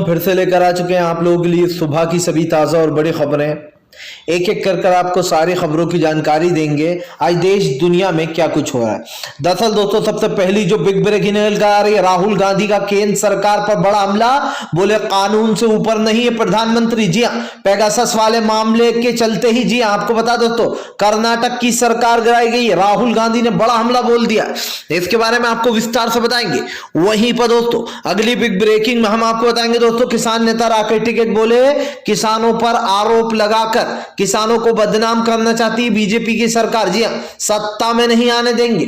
फिर से लेकर आ चुके हैं आप लोगों के लिए सुबह की सभी ताज़ा और बड़ी खबरें। एक एक कर आपको सारी खबरों की जानकारी देंगे आज देश दुनिया में क्या कुछ हो रहा है। दरअसल दोस्तों सबसे पहली जो बिग ब्रेकिंग न्यूज़ आ रही है, राहुल गांधी का केंद्र सरकार पर बड़ा हमला, बोले कानून से ऊपर नहीं है प्रधानमंत्री। जी हाँ, पेगासस वाले मामले के चलते ही, जी हाँ, आपको बता दोस्तों कर्नाटक की सरकार गिराई गई है। राहुल गांधी ने बड़ा हमला बोल दिया, इसके बारे में आपको विस्तार से बताएंगे। वहीं पर दोस्तों अगली बिग ब्रेकिंग में हम आपको बताएंगे दोस्तों, किसान नेता राकेश टिकैत बोले किसानों पर आरोप लगाकर किसानों को बदनाम करना चाहती है बीजेपी की सरकार। जी हां, सत्ता में नहीं आने देंगे,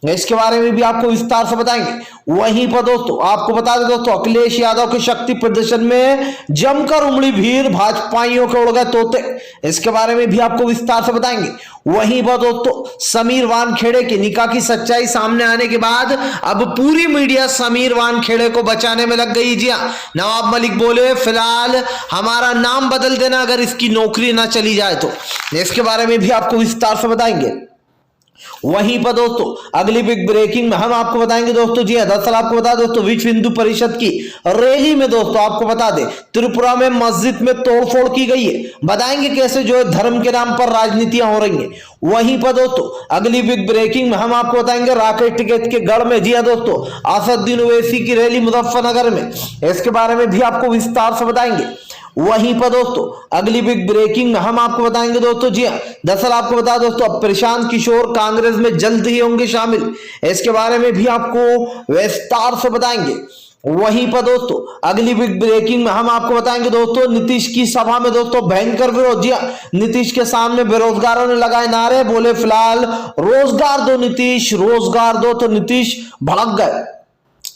इसके बारे में भी आपको विस्तार से बताएंगे। वहीं पर दोस्तों आपको बता दें दोस्तों, अखिलेश यादव के शक्ति प्रदर्शन में जमकर उमड़ी भीड़, भाजपाइयों के उड़ गए तोते, इसके बारे में भी आपको विस्तार से बताएंगे। वहीं पर दोस्तों समीर वानखेड़े के निकाह की सच्चाई सामने आने के बाद अब पूरी मीडिया समीर वानखेड़े को बचाने में लग गई। जी हां, नवाब मलिक बोले फिलहाल हमारा नाम बदल देना अगर इसकी नौकरी ना चली जाए तो, इसके बारे में भी आपको विस्तार से बताएंगे। वहीं पर दोस्तों अगली बिग ब्रेकिंग में हम आपको बताएंगे दोस्तों, जी दरअसल आपको बता दोस्तों विश्व हिंदू परिषद की रैली में दोस्तों आपको बता दें त्रिपुरा में मस्जिद में तोड़फोड़ की गई है, बताएंगे कैसे जो है धर्म के नाम पर राजनीतियां हो रही हैं। वहीं पर दोस्तों अगली बिग ब्रेकिंग में हम आपको बताएंगे राकेश टिकैत के गढ़ में, जी हां दोस्तों, असदुद्दीन ओवैसी की रैली मुजफ्फरनगर में, इसके बारे में भी आपको विस्तार से बताएंगे। वहीं पर दोस्तों अगली बिग ब्रेकिंग में हम आपको बताएंगे दोस्तों, जी हां, दरअसल आपको बता दोस्तों अब प्रशांत किशोर कांग्रेस में जल्द ही होंगे शामिल, इसके बारे में भी आपको विस्तार से बताएंगे। वहीं पर दोस्तों अगली बिग ब्रेकिंग में हम आपको बताएंगे दोस्तों नीतीश की सभा में दोस्तों भयंकर विरोध। जी हां, नीतीश के सामने बेरोजगारों ने लगाए नारे, बोले फिलहाल रोजगार दो नीतीश, रोजगार दो, तो नीतीश भड़क गए,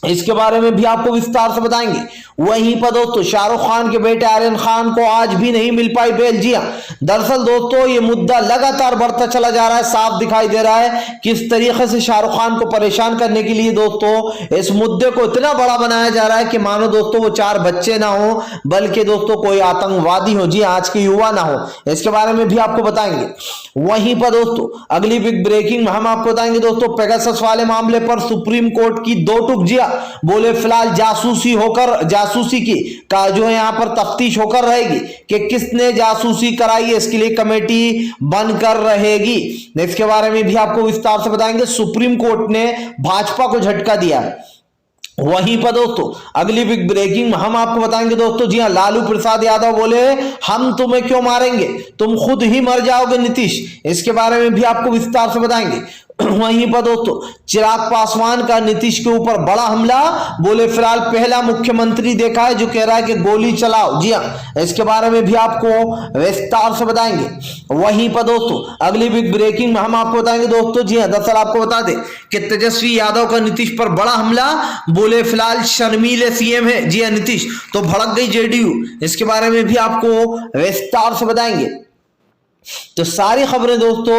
इसके बारे में भी आपको विस्तार से बताएंगे। वहीं पर दोस्तों शाहरुख खान के बेटे आर्यन खान को आज भी नहीं मिल पाई बेल। जी हां, दरअसल दोस्तों ये मुद्दा लगातार बढ़ता चला जा रहा है, साफ दिखाई दे रहा है किस तरीके से शाहरुख खान को परेशान करने के लिए दोस्तों इस मुद्दे को इतना बड़ा बनाया जा रहा है कि मानो दोस्तों वो 4 बच्चे ना हो बल्कि दोस्तों कोई आतंकवादी हो, जी आज के युवा ना हो, इसके बारे में भी आपको बताएंगे। वहीं पर दोस्तों अगली बिग ब्रेकिंग में हम आपको बताएंगे दोस्तों पेगासस वाले मामले पर सुप्रीम कोर्ट की 2 टूक। जी हां, बोले फिलहाल जासूसी की का जो है यहां पर तफ्तीश होकर रहेगी कि किसने जासूसी कराई है, इसके लिए कमेटी बनकर रहेगी, इसके बारे में भी आपको विस्तार से बताएंगे। सुप्रीम कोर्ट ने भाजपा को झटका दिया है। वहीं पर दोस्तों अगली बिग ब्रेकिंग में हम आपको बताएंगे दोस्तों, जी हां, लालू प्रसाद यादव बोले हम तुम्हें क्यों मारेंगे, तुम खुद ही मर जाओगे नीतीश, इसके बारे में भी आपको विस्तार से बताएंगे। वहीं पर दोस्तों चिराग पासवान का नीतीश के ऊपर बड़ा हमला, बोले फिलहाल पहला मुख्यमंत्री देखा है जो कह रहा है कि गोली चलाओ। जी हां, इसके बारे में भी आपको विस्तार से बताएंगे। वहीं पर दोस्तों अगली बिग ब्रेकिंग में हम आपको बताएंगे दोस्तों, जी हां, दरअसल आपको बता दें कि तेजस्वी यादव का नीतीश पर बड़ा हमला, बोले फिलहाल शर्मीले सीएम है। जी हां नीतीश, तो भड़क गई जेडीयू, इसके बारे में भी आपको विस्तार से बताएंगे। तो सारी खबरें दोस्तों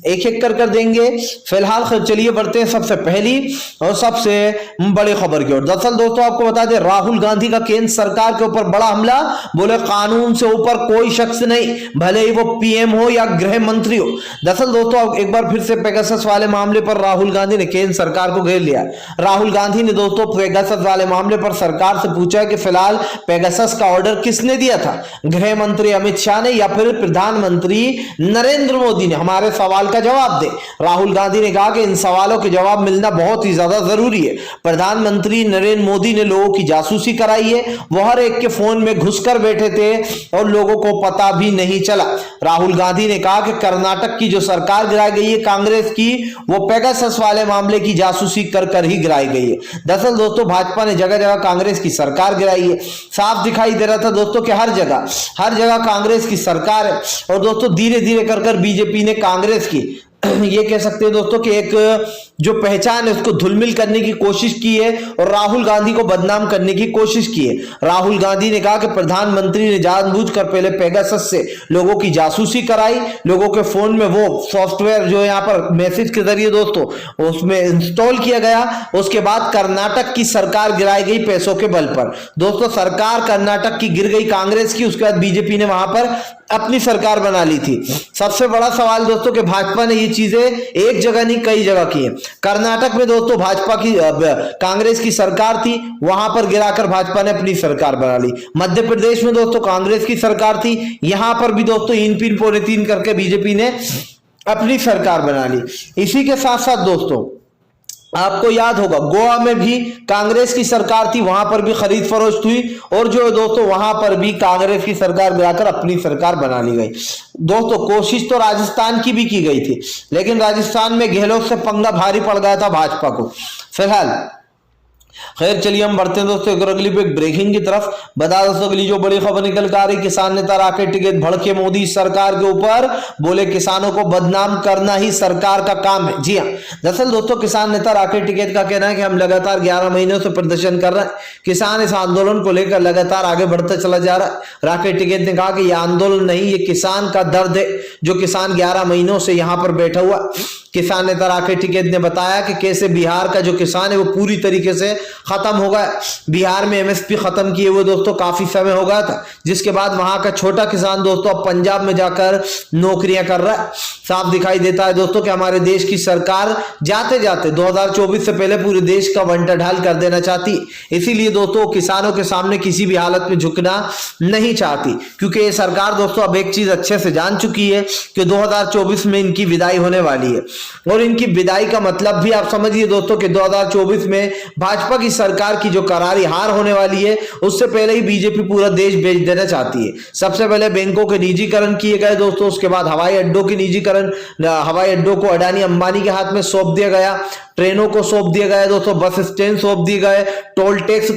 एक एक कर देंगे। फिलहाल चलिए बढ़ते हैं सबसे पहली और सबसे बड़ी खबर की ओर। दरअसल दोस्तों आपको बता दें राहुल गांधी का केंद्र सरकार के ऊपर बड़ा हमला, बोले कानून से ऊपर कोई शख्स नहीं, भले ही वो पीएम हो या गृह मंत्री हो। दरअसल दोस्तों एक बार फिर से पेगासस वाले मामले पर राहुल गांधी ने केंद्र सरकार को घेर लिया। राहुल गांधी ने दोस्तों पेगासस वाले मामले पर सरकार से पूछा है कि फिलहाल पेगासस का ऑर्डर किसने दिया था, गृह मंत्री अमित शाह ने या फिर प्रधानमंत्री नरेंद्र मोदी ने। हमारे सवाल का जवाब दे। राहुल गांधी ने कहा कि इन सवालों के जवाब मिलना बहुत ही ज्यादा जरूरी है। प्रधानमंत्री नरेंद्र मोदी ने लोगों की जासूसी कराई है, वो हर एक के फोन में घुसकर बैठे थे और लोगों को पता भी नहीं चला। राहुल गांधी ने कहा कि कर्नाटक की जो सरकार गिराई गई है कांग्रेस की, वो पेगासस वाले मामले की जासूसी कर ही गिराई गई है। दरअसल दोस्तों भाजपा ने जगह जगह कांग्रेस की सरकार गिराई है। साफ दिखाई दे रहा था दोस्तों कि हर जगह कांग्रेस की सरकार है और दोस्तों धीरे धीरे कर बीजेपी ने कांग्रेस की ये कह सकते हैं दोस्तों कि एक जो पहचान है उसको धुलमिल करने की कोशिश की है और राहुल गांधी को बदनाम करने की कोशिश की है। राहुल गांधी ने कहा कि प्रधानमंत्री ने जानबूझकर पहले पेगासस से लोगों की जासूसी कराई, लोगों के फोन में वो सॉफ्टवेयर जो यहाँ पर मैसेज के जरिए दोस्तों उसमें इंस्टॉल किया गया, उसके बाद कर्नाटक की सरकार गिराई गई पैसों के बल पर। दोस्तों सरकार कर्नाटक की गिर गई कांग्रेस की, उसके बाद बीजेपी ने वहां पर अपनी सरकार बना ली थी। सबसे बड़ा सवाल दोस्तों कि भाजपा ने ये चीजें एक जगह नहीं कई जगह की है। कर्नाटक में दोस्तों भाजपा की कांग्रेस की सरकार थी, वहां पर गिराकर भाजपा ने अपनी सरकार बना ली। मध्य प्रदेश में दोस्तों कांग्रेस की सरकार थी, यहां पर भी दोस्तों इन पिन पौने तीन करके बीजेपी ने अपनी सरकार बना ली। इसी के साथ साथ दोस्तों आपको याद होगा गोवा में भी कांग्रेस की सरकार थी, वहां पर भी खरीद फरोख्त हुई और जो दोस्तों वहां पर भी कांग्रेस की सरकार गिराकर अपनी सरकार बना ली गई। दोस्तों कोशिश तो राजस्थान की भी की गई थी, लेकिन राजस्थान में गहलोत से पंगा भारी पड़ गया था भाजपा को। फिलहाल खैर चलिए हम बढ़ते हैं दोस्तों एक अगली ब्रेकिंग की तरफ। बता दोस्तों अगली जो बड़ी खबर निकल कर आ रही, किसान नेता राकेश टिकैत भड़के मोदी सरकार के ऊपर, बोले किसानों को बदनाम करना ही सरकार का काम है। जी हाँ, दरअसल दोस्तों किसान नेता राकेश टिकैत का कहना है कि हम लगातार 11 महीनों से प्रदर्शन कर रहे हैं, किसान इस आंदोलन को लेकर लगातार आगे बढ़ता चला जा रहा है। राकेश टिकैत ने कहा कि यह आंदोलन नहीं, ये किसान का दर्द है, जो किसान 11 महीनों से यहां पर बैठा हुआ। किसान नेता राकेश टिकैत ने बताया कि कैसे बिहार का जो किसान है वो पूरी तरीके से खत्म हो गया। बिहार में एमएसपी खत्म किए हुए दोस्तों काफी समय हो गया था, जिसके बाद वहां का छोटा किसान दोस्तों अब पंजाब में जाकर नौकरियां कर रहा है। साफ दिखाई देता है दोस्तों कि हमारे देश की सरकार जाते जाते 2024 से पहले पूरे देश का वंटाढाल कर देना चाहती। इसीलिए दोस्तों किसानों के सामने किसी भी हालत में झुकना नहीं चाहती, क्योंकि ये सरकार दोस्तों अब एक चीज अच्छे से जान चुकी है कि 2024 में इनकी विदाई होने वाली है। और इनकी विदाई का मतलब भी आप समझिए दोस्तों कि 2024 में भाजपा की सरकार की जो करारी हार होने वाली है, उससे पहले ही बीजेपी पूरा देश बेच देना चाहती है। सबसे पहले बैंकों के निजीकरण किए गए दोस्तों, उसके बाद हवाई अड्डों के निजीकरण, हवाई अड्डों को अडानी अंबानी के हाथ में सौंप दिया गया, ट्रेनों को सौंप दिया गया दोस्तों, बस स्टैंड सौंप दिए गए, टोल टैक्स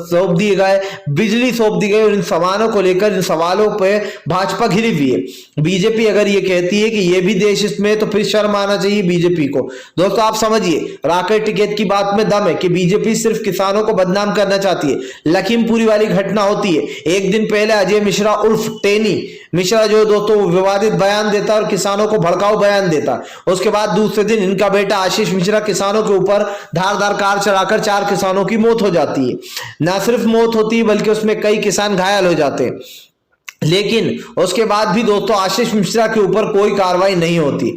सौंप दिए गए, बिजली सौंप दी गई। और इन सामानों को लेकर, इन सवालों पे भाजपा घिरी हुई है। बीजेपी अगर ये कहती है कि ये भी देश इसमें, तो फिर शर्म आना चाहिए बीजेपी को। दोस्तों आप समझिए राकेश टिकैत की बात में दम है कि बीजेपी सिर्फ किसानों को बदनाम करना चाहती है। लखीमपुरी वाली घटना होती है, एक दिन पहले अजय मिश्रा उर्फ टेनी मिश्रा जो दोस्तों विवादित बयान देता और किसानों को भड़काऊ बयान देता, उसके बाद दूसरे दिन इनका बेटा आशीष मिश्रा किसानों के ऊपर धारदार कार चलाकर 4 किसानों की मौत हो जाती है। ना सिर्फ मौत होती है बल्कि उसमें कई किसान घायल हो जाते हैं, लेकिन उसके बाद भी दोस्तों आशीष मिश्रा के ऊपर कोई कार्रवाई नहीं होती।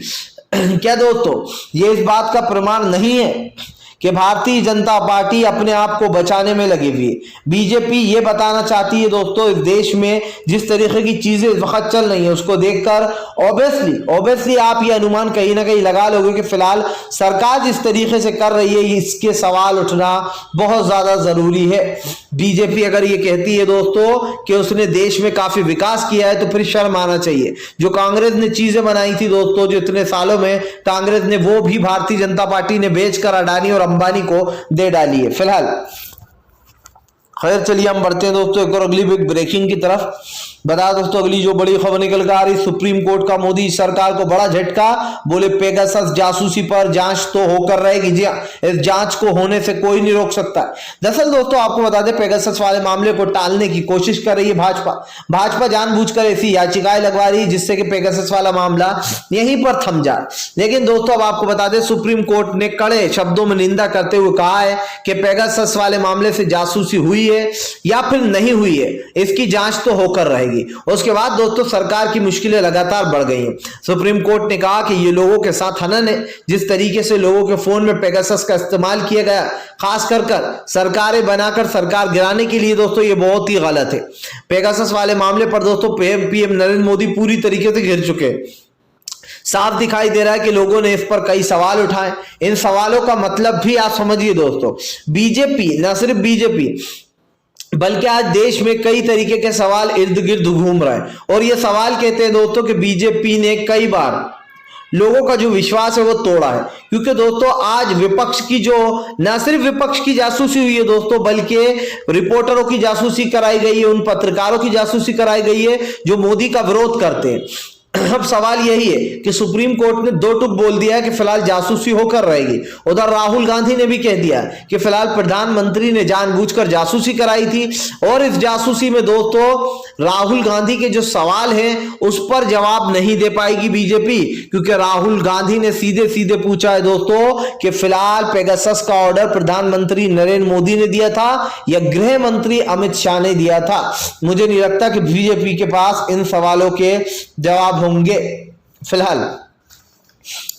क्या दोस्तों ये इस बात का प्रमाण नहीं है कि भारतीय जनता पार्टी अपने आप को बचाने में लगी हुई है? बीजेपी ये बताना चाहती है दोस्तों इस देश में जिस तरीके की चीजें इस वक्त चल रही है, उसको देखकर ऑब्वियसली आप ये अनुमान कहीं ना कहीं लगा लोगे कि फिलहाल सरकार जिस तरीके से कर रही है, इसके सवाल उठना बहुत ज्यादा जरूरी है। बीजेपी अगर ये कहती है दोस्तों कि उसने देश में काफी विकास किया है, तो फिर शर्म आना चाहिए। जो कांग्रेस ने चीजें बनाई थी दोस्तों, जो इतने सालों में कांग्रेस ने, वो भी भारतीय जनता पार्टी ने बेचकर अडानी और अंबानी को दे डाली है। फिलहाल खैर चलिए हम बढ़ते हैं दोस्तों एक और अगली बिग ब्रेकिंग की तरफ। बता दोस्तों अगली जो बड़ी खबर निकल कर आ रही, सुप्रीम कोर्ट का मोदी सरकार को बड़ा झटका, बोले पेगासस जासूसी पर जांच तो होकर रहेगी। जी हाँ, इस जांच को होने से कोई नहीं रोक सकता। दरअसल दोस्तों आपको बता दें पेगासस वाले मामले को टालने की कोशिश कर रही है भाजपा जानबूझकर ऐसी याचिकाएं लगवा रही है जिससे कि पेगासस वाला मामला यहीं पर थम जाए। लेकिन दोस्तों अब आपको बता दें सुप्रीम कोर्ट ने कड़े शब्दों में निंदा करते हुए कहा है कि पेगासस वाले मामले से जासूसी हुई है या फिर नहीं हुई है, इसकी जांच तो होकर रहेगी। उसके बाद दोस्तों सरकार की मुश्किलें लगातार बढ़ गई हैं। सुप्रीम कोर्ट ने कहा कि ये लोगों के साथ हनन है, जिस तरीके से लोगों के फोन में पेगासस का इस्तेमाल किया गया, खास कर सरकारें बनाकर सरकार गिराने के लिए दोस्तों, ये बहुत ही गलत है। पेगासस वाले मामले पर दोस्तों पीएम नरेंद्र मोदी पूरी तरीके से घिर चुके हैं। साफ दिखाई दे रहा है कि लोगों ने इस पर कई सवाल उठाए। इन सवालों का मतलब भी आप समझिए दोस्तों, बीजेपी, न सिर्फ बीजेपी बल्कि आज देश में कई तरीके के सवाल इर्द गिर्द घूम रहे हैं। और ये सवाल कहते हैं दोस्तों कि बीजेपी ने कई बार लोगों का जो विश्वास है वो तोड़ा है। क्योंकि दोस्तों आज विपक्ष की जो, न सिर्फ विपक्ष की जासूसी हुई है दोस्तों, बल्कि रिपोर्टरों की जासूसी कराई गई है, उन पत्रकारों की जासूसी कराई गई है जो मोदी का विरोध करते हैं। अब सवाल यही है कि सुप्रीम कोर्ट ने 2 टूक बोल दिया है कि फिलहाल जासूसी होकर रहेगी। उधर राहुल गांधी ने भी कह दिया कि फिलहाल प्रधानमंत्री ने जानबूझकर जासूसी कराई थी। और इस जासूसी में दोस्तों राहुल गांधी के जो सवाल हैं उस पर जवाब नहीं दे पाएगी बीजेपी, क्योंकि राहुल गांधी ने सीधे सीधे पूछा है दोस्तों कि फिलहाल पेगासस का ऑर्डर प्रधानमंत्री नरेंद्र मोदी ने दिया था या गृह मंत्री अमित शाह ने दिया था। मुझे नहीं लगता कि बीजेपी के पास इन सवालों के जवाब होंगे। फिलहाल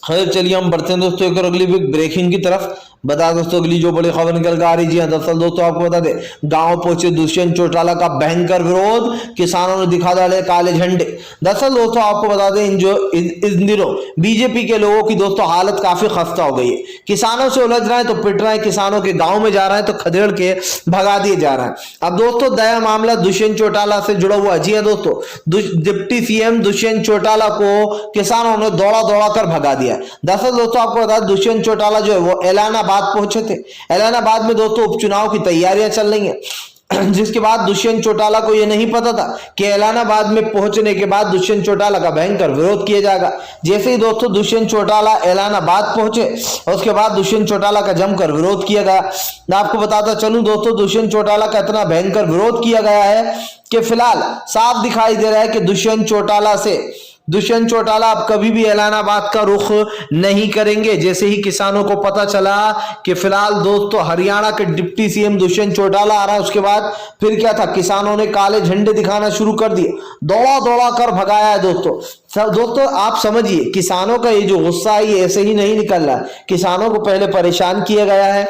खैर चलिए हम बढ़ते हैं दोस्तों एक और अगली बिग ब्रेकिंग की तरफ। बता दोस्तों अगली जो बड़ी खबर निकल कर आ रही जी। दरअसल दोस्तों आपको बता दें, गांव पहुंचे दुष्यंत चौटाला का भयंकर विरोध, किसानों ने दिखा डाले काले झंडे। दरअसल दोस्तों आपको बता दें इन दिनों बीजेपी के लोगों की दोस्तों हालत काफी खस्ता हो गई है। किसानों से उलझ रहे हैं तो पिट रहे हैं, किसानों के गाँव में जा रहे हैं तो खदेड़ के भगा दिए जा रहे हैं। अब दोस्तों दया मामला दुष्यंत चौटाला से जुड़ा हुआ। जी हाँ दोस्तों, डिप्टी सीएम दुष्यंत चौटाला को किसानों ने दौड़ा दौड़ा कर भगा दिया। दरअसल दोस्तों आपको बता, दुष्यंत चौटाला जो है वो ऐलानाबाद पहुंचे थे। ऐलानाबाद में दोस्तों उपचुनाव की तैयारियां चल रही हैं, जिसके बाद दुष्यंत चौटाला को यह नहीं पता था कि ऐलानाबाद में पहुंचने के बाद दुष्यंत चौटाला का भयंकर विरोध किया जाएगा। जैसे ही दोस्तों दुष्यंत चौटाला ऐलानाबाद पहुंचे, उसके बाद दुष्यंत चौटाला का जमकर विरोध किया गया। मैं आपको बताता चलूं दोस्तों, दुष्यंत चौटाला का इतना भयंकर विरोध किया गया है कि फिलहाल साफ दिखाई दे रहा है कि दुष्यंत चौटाला अब कभी भी ऐलानाबाद का रुख नहीं करेंगे। जैसे ही किसानों को पता चला कि फिलहाल दोस्तों हरियाणा के डिप्टी सीएम दुष्यंत चौटाला आ रहा है, उसके बाद फिर क्या था, किसानों ने काले झंडे दिखाना शुरू कर दिए, दौड़ा दौड़ा कर भगाया है दोस्तों आप समझिए, किसानों का ये जो गुस्सा है ये ऐसे ही नहीं निकल रहा है। किसानों को पहले परेशान किया गया है,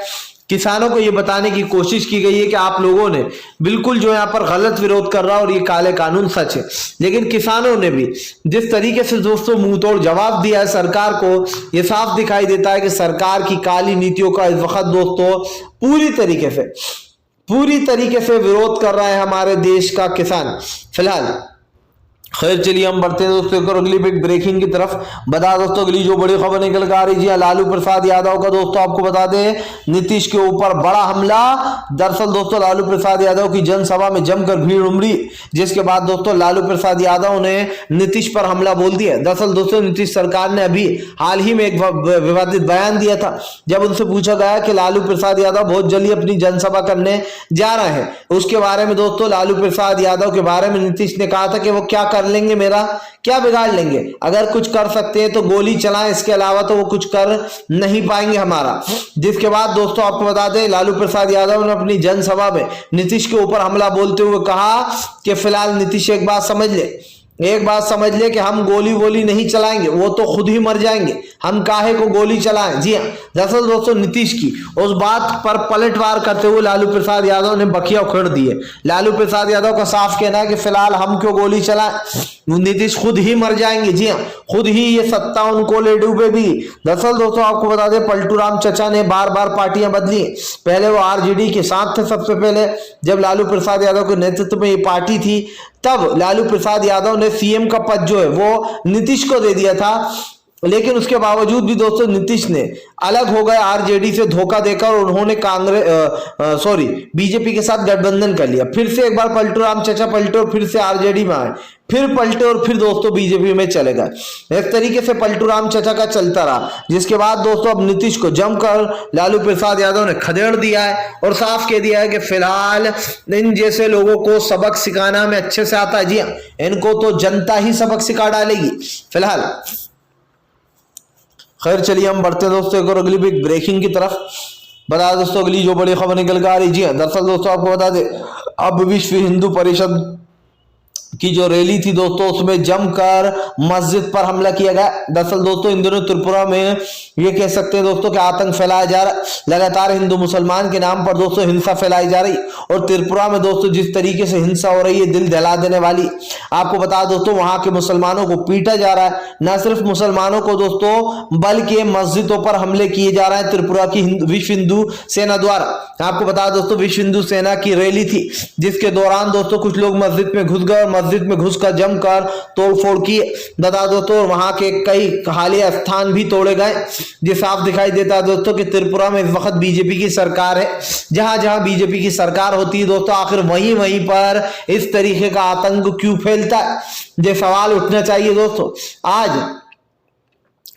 किसानों को ये बताने की कोशिश की गई है कि आप लोगों ने बिल्कुल जो यहाँ पर गलत विरोध कर रहा है और ये काले कानून सच है। लेकिन किसानों ने भी जिस तरीके से दोस्तों मुंह तोड़ जवाब दिया है सरकार को, ये साफ दिखाई देता है कि सरकार की काली नीतियों का इस वक्त दोस्तों पूरी तरीके से विरोध कर रहा है हमारे देश का किसान। फिलहाल खैर चलिए हम बढ़ते हैं दोस्तों एक और अगली बिग ब्रेकिंग की तरफ। बता दोस्तों अगली जो बड़ी खबर निकल कर आ रही है, लालू प्रसाद यादव का दोस्तों आपको बता दें नीतीश के ऊपर बड़ा हमला। दरअसल दोस्तों लालू प्रसाद यादव की जनसभा में जमकर भीड़ उमड़ी, जिसके बाद दोस्तों लालू प्रसाद यादव ने नीतीश पर हमला बोल दिया। दरअसल दोस्तों नीतीश सरकार ने अभी हाल ही में एक विवादित बयान दिया था, जब उनसे पूछा गया कि लालू प्रसाद यादव बहुत जल्दी अपनी जनसभा करने जा रहे हैं, उसके बारे में दोस्तों लालू प्रसाद यादव के बारे में नीतीश ने कहा था कि वो क्या कर लेंगे, मेरा क्या बिगाड़ लेंगे, अगर कुछ कर सकते हैं तो गोली चलाएं, इसके अलावा तो वो कुछ कर नहीं पाएंगे हमारा। जिसके बाद दोस्तों आपको बता दें लालू प्रसाद यादव ने अपनी जनसभा में नीतीश के ऊपर हमला बोलते हुए कहा कि फिलहाल नीतीश एक बात समझ ले कि हम गोली नहीं चलाएंगे, वो तो खुद ही मर जाएंगे, हम काहे को गोली चलाएं। जी हाँ, दरअसल दोस्तों नीतीश की उस बात पर पलटवार करते हुए लालू प्रसाद यादव ने बखिया उखड़ दिए। लालू प्रसाद यादव का साफ कहना है कि फिलहाल हम क्यों गोली चलाएं, नीतीश खुद ही मर जाएंगे। जी हाँ, खुद ही ये सत्ता उनको ले डूबेगी। दरअसल दोस्तों आपको बता दें पलटू राम चचा ने बार बार पार्टियां बदली। पहले वो आरजेडी के साथ थे, सबसे पहले जब लालू प्रसाद यादव के नेतृत्व में ये पार्टी थी, तब लालू प्रसाद यादव ने सीएम का पद जो है वो नीतीश को दे दिया था। लेकिन उसके बावजूद भी दोस्तों नीतीश ने अलग हो गए आरजेडी से धोखा देकर, उन्होंने बीजेपी के साथ गठबंधन कर लिया। फिर से एक बार पलटू राम चचा पलटे और फिर से आरजेडी में आए, फिर पलटे और फिर दोस्तों बीजेपी में चले गए। इस तरीके से पलटू राम चचा का चलता रहा, जिसके बाद दोस्तों अब नीतीश को जमकर लालू प्रसाद यादव ने खदेड़ दिया है और साफ कह दिया है कि फिलहाल इन जैसे लोगों को सबक सिखाना में अच्छे से आता है। जी हाँ, इनको तो जनता ही सबक सिखा डालेगी। फिलहाल खैर चलिए हम बढ़ते हैं दोस्तों एक और अगली बिग ब्रेकिंग की तरफ। बता दोस्तों अगली जो बड़ी खबर निकल कर आ रही है, दरअसल दोस्तों आपको बता दें अब विश्व हिंदू परिषद की जो रैली थी दोस्तों उसमें जमकर मस्जिद पर हमला किया गया। दरअसल दोस्तों इन दिनों त्रिपुरा में ये कह सकते हैं दोस्तों कि आतंक फैलाया जा रहा है, लगातार हिंदू मुसलमान के नाम पर दोस्तों हिंसा फैलाई जा रही। और त्रिपुरा में दोस्तों जिस तरीके से हिंसा हो रही है दिल दहला देने वाली। आपको बता दोस्तों वहां के मुसलमानों को पीटा जा रहा है, न सिर्फ मुसलमानों को दोस्तों बल्कि मस्जिदों पर हमले किए जा रहे हैं त्रिपुरा की विश्व हिंदू सेना द्वारा। आपको बता दोस्तों विश्व हिंदू सेना की रैली थी, जिसके दौरान दोस्तों कुछ लोग मस्जिद में घुस गए और मस्जिद में घुसकर जमकर तोड़फोड़ किए। बता दोस्तों वहां के कई हालिया स्थान भी तोड़े गए। ये साफ दिखाई देता है दोस्तों कि त्रिपुरा में इस वक्त बीजेपी की सरकार है। जहां जहां बीजेपी की सरकार होती है दोस्तों आखिर वहीं पर इस तरीके का आतंक क्यों फैलता है, ये सवाल उठना चाहिए दोस्तों। आज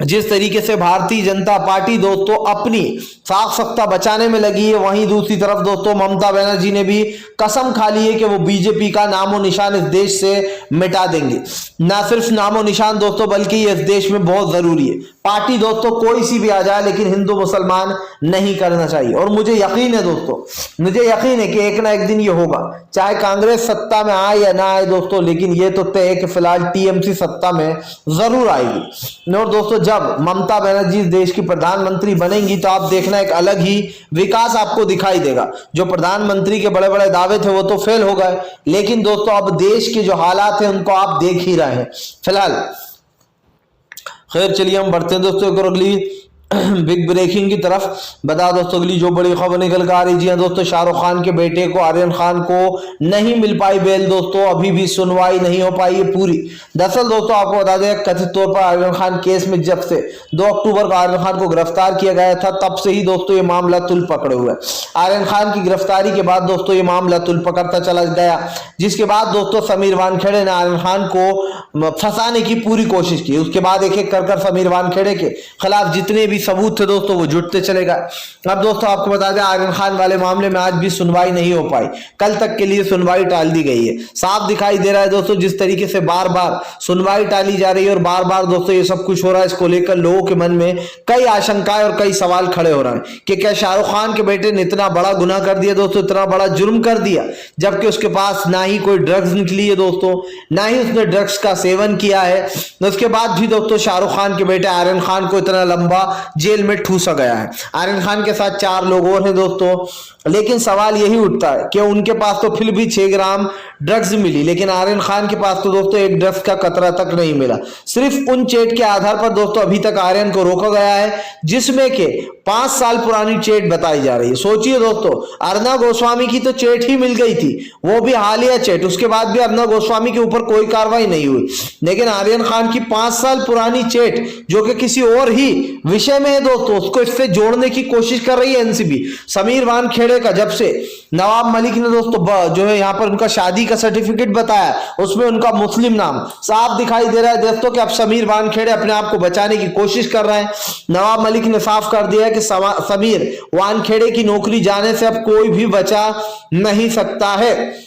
जिस तरीके से भारतीय जनता पार्टी दोस्तों अपनी साख सत्ता बचाने में लगी है, वहीं दूसरी तरफ दोस्तों ममता बनर्जी ने भी कसम खा ली है कि वो बीजेपी का नामो निशान इस देश से मिटा देंगे। ना सिर्फ नामो निशान दोस्तों बल्कि ये इस देश में बहुत जरूरी है। पार्टी दोस्तों कोई सी भी आ जाए लेकिन हिंदू मुसलमान नहीं करना चाहिए। और मुझे यकीन है दोस्तों, मुझे यकीन है कि एक ना एक दिन ये होगा, चाहे कांग्रेस सत्ता में आए या ना आए दोस्तों, लेकिन ये तो तय है कि फिलहाल टीएमसी सत्ता में जरूर आएगी। और दोस्तों जब ममता बनर्जी देश की प्रधानमंत्री बनेंगी तो आप देखना एक अलग ही विकास आपको दिखाई देगा। जो प्रधानमंत्री के बड़े बड़े दावे थे वो तो फेल हो गए, लेकिन दोस्तों अब देश के जो हालात हैं उनको आप देख ही रहे हैं फिलहाल। खैर चलिए हम बढ़ते हैं दोस्तों एक और अगली बिग ब्रेकिंग की तरफ। बता दोस्तों अगली जो बड़ी खबर निकल कर आ रही है दोस्तों, शाहरुख खान के बेटे को आर्यन खान को नहीं मिल पाई बेल दोस्तों, अभी भी सुनवाई नहीं हो पाई है पूरी। दरअसल दोस्तों आपको बता दें कथित तौर पर आर्यन खान केस में जब से 2 अक्टूबर को आर्यन खान को गिरफ्तार किया गया था तब से ही दोस्तों ये मामला तुल पकड़े हुआ है। आर्यन खान की गिरफ्तारी के बाद दोस्तों ये मामला तुल पकड़ता चला गया, जिसके बाद दोस्तों समीर वानखेड़े ने आर्यन खान को फंसाने की पूरी कोशिश की। उसके बाद एक एक कर समीर वानखेड़े के खिलाफ जितने भी सबूत थे दोस्तों वो जुटते चले गए। अब दोस्तों आपको बता दें आर्यन खान वाले मामले में आज भी सुनवाई नहीं हो पाई, कल तक के लिए सुनवाई टाल दी गई है। साफ दिखाई दे रहा है दोस्तों जिस तरीके से बार बार सुनवाई टाली जा रही है और बार बार दोस्तों ये सब कुछ हो रहा है, इसको लेकर लोगों के मन में कई आशंकाएं और कई सवाल खड़े हो रहे हैं कि क्या शाहरुख खान के बेटे ने इतना बड़ा गुनाह कर दिया दोस्तों, इतना बड़ा जुर्म कर दिया, जबकि उसके पास ना ही कोई ड्रग्स निकली है दोस्तों, ना ही उसने ड्रग्स का सेवन किया है। उसके बाद भी दोस्तों शाहरुख खान के बेटे आर्यन खान को इतना लंबा जेल में ठूसा गया है। आर्यन खान के साथ 4 लोग और हैं दोस्तों, लेकिन सवाल यही उठता है कि उनके पास तो फिर भी 6 ग्राम ड्रग्स मिली, लेकिन आर्यन खान के पास तो दोस्तों एक ड्रग्स का कतरा तक नहीं मिला। सिर्फ उन चेट के आधार पर दोस्तों अभी तक आर्यन को रोका गया है, जिसमें के 5 साल पुरानी चेट बताई जा रही है। सोचिए दोस्तों अर्णव गोस्वामी की तो चेट ही मिल गई थी, वो भी हालिया चेट, उसके बाद भी अर्णव गोस्वामी के ऊपर कोई कार्रवाई नहीं हुई, लेकिन आर्यन खान की 5 साल पुरानी चेट जो कि किसी और ही विषय में है दोस्तों, उसको इससे जोड़ने की कोशिश कर रही है एनसीबी। समीर वानखेड़े का जब से नवाब मलिक ने दोस्तों जो है यहाँ पर उनका शादी का सर्टिफिकेट बताया, उसमें उनका मुस्लिम नाम साफ दिखाई दे रहा है दोस्तों कि अब समीर वानखेड़े अपने आप को बचाने की कोशिश कर रहे हैं। नवाब मलिक ने साफ कर दिया है कि समीर वानखेड़े की नौकरी जाने से अब कोई भी बचा नहीं सकता है।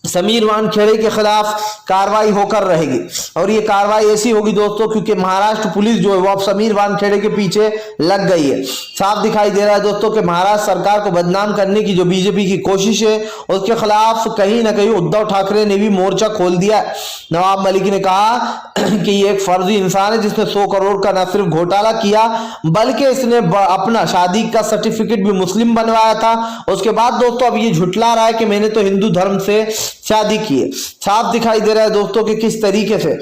समीर वानखेड़े के खिलाफ कार्रवाई होकर रहेगी और ये कार्रवाई ऐसी होगी दोस्तों क्योंकि महाराष्ट्र पुलिस जो है वो अब समीर वानखेड़े के पीछे लग गई है। साफ दिखाई दे रहा है दोस्तों कि महाराष्ट्र सरकार को बदनाम करने की जो बीजेपी की कोशिश है उसके खिलाफ कहीं ना कहीं उद्धव ठाकरे ने भी मोर्चा खोल दिया है। नवाब मलिक ने कहा कि ये एक फर्जी इंसान है जिसने 100 करोड़ का न सिर्फ घोटाला किया बल्कि इसने अपना शादी का सर्टिफिकेट भी मुस्लिम बनवाया था। उसके बाद दोस्तों अब ये झुठला रहा है कि मैंने तो हिंदू धर्म से शादी की है। साफ दिखाई दे रहा है दोस्तों कि किस तरीके से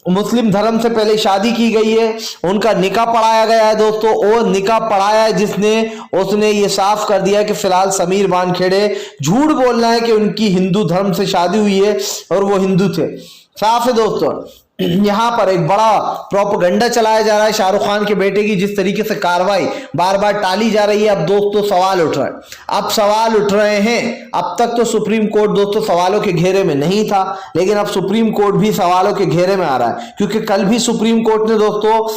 मुस्लिम धर्म से पहले शादी की गई है, उनका निकाह पढ़ाया गया है दोस्तों, और निकाह पढ़ाया है जिसने उसने ये साफ कर दिया कि फिलहाल समीर वानखेड़े झूठ बोल रहे हैं कि उनकी हिंदू धर्म से शादी हुई है और वो हिंदू थे। साफ है दोस्तों यहाँ पर एक बड़ा प्रोपेगेंडा चलाया जा रहा है शाहरुख खान के बेटे की, जिस तरीके से कार्रवाई बार बार टाली जा रही है। अब दोस्तों सवाल उठ रहे हैं, अब सवाल उठ रहे हैं। अब तक तो सुप्रीम कोर्ट दोस्तों सवालों के घेरे में नहीं था, लेकिन अब सुप्रीम कोर्ट भी सवालों के घेरे में आ रहा है, क्योंकि कल भी सुप्रीम कोर्ट ने दोस्तों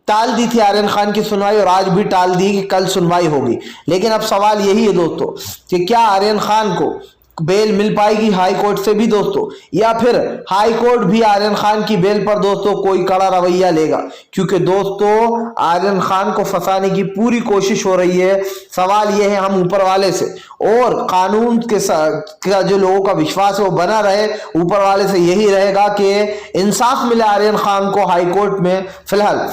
टाल दी थी आर्यन खान की सुनवाई और आज भी टाल दी कि कल सुनवाई होगी। लेकिन अब सवाल यही है दोस्तों कि क्या आर्यन खान को बेल मिल पाएगी हाई कोर्ट से भी दोस्तों, या फिर हाई कोर्ट भी आर्यन खान की बेल पर दोस्तों कोई कड़ा रवैया लेगा, क्योंकि दोस्तों आर्यन खान को फंसाने की पूरी कोशिश हो रही है। सवाल यह है हम ऊपर वाले से और कानून के का जो लोगों का विश्वास है वो बना रहे, ऊपर वाले से यही रहेगा कि इंसाफ मिले आर्यन खान को हाई कोर्ट में। फिलहाल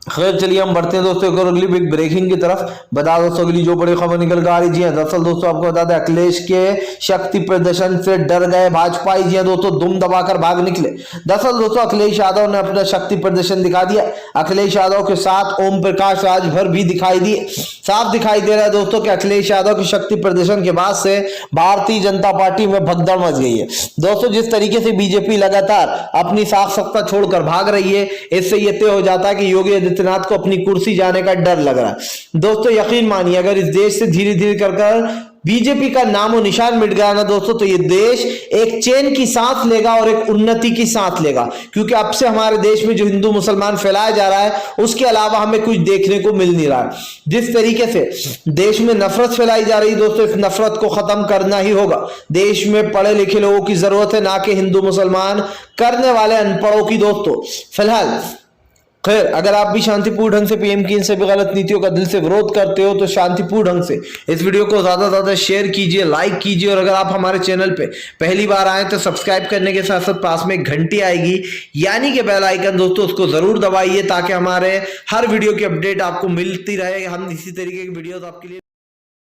खैर चलिए हम बढ़ते हैं दोस्तों एक और अगली बिग ब्रेकिंग की तरफ। बता दोस्तों अगली जो बड़ी खबर निकल कर आ रही है, दरअसल दोस्तों आपको बता दें अखिलेश के शक्ति प्रदर्शन से डर गए भाजपाई जी दोस्तों, दुम दबाकर भाग निकले। दरअसल दोस्तों अखिलेश यादव ने अपना शक्ति प्रदर्शन दिखा दिया। अखिलेश यादव के साथ ओम प्रकाश राजभर भी दिखाई दिए। साफ दिखाई दे रहा है दोस्तों कि अखिलेश यादव के शक्ति प्रदर्शन के बाद से भारतीय जनता पार्टी में भगदड़ मच गई है दोस्तों। जिस तरीके से बीजेपी लगातार अपनी साख सत्ता छोड़कर भाग रही है, इससे यह तय हो जाता है कि योगी आदित्यनाथ को अपनी कुर्सी जाने का डर लग रहा है दोस्तों। यकीन मानिए अगर इस देश से धीरे धीरे कर बीजेपी का नामो निशान मिट गया ना दोस्तों, तो ये देश एक चैन की सांस लेगा और एक उन्नति की सांस लेगा, क्योंकि अब से हमारे देश में जो हिंदू मुसलमान फैलाया जा रहा है उसके अलावा हमें कुछ देखने को मिल नहीं रहा है। जिस तरीके से देश में नफरत फैलाई जा रही है दोस्तों, इस नफरत को खत्म करना ही होगा। देश में पढ़े लिखे लोगों की जरूरत है, ना कि हिंदू मुसलमान करने वाले अनपढ़ों की दोस्तों। फिलहाल खैर, अगर आप भी शांतिपूर्ण ढंग से पीएम की इन सभी गलत नीतियों का दिल से विरोध करते हो तो शांतिपूर्ण ढंग से इस वीडियो को ज्यादा से ज्यादा शेयर कीजिए, लाइक कीजिए, और अगर आप हमारे चैनल पे पहली बार आए तो सब्सक्राइब करने के साथ साथ पास में एक घंटी आएगी यानी कि बेल आइकन दोस्तों, उसको जरूर दबाइए ताकि हमारे हर वीडियो की अपडेट आपको मिलती रहे। हम इसी तरीके की वीडियोस आपके लिए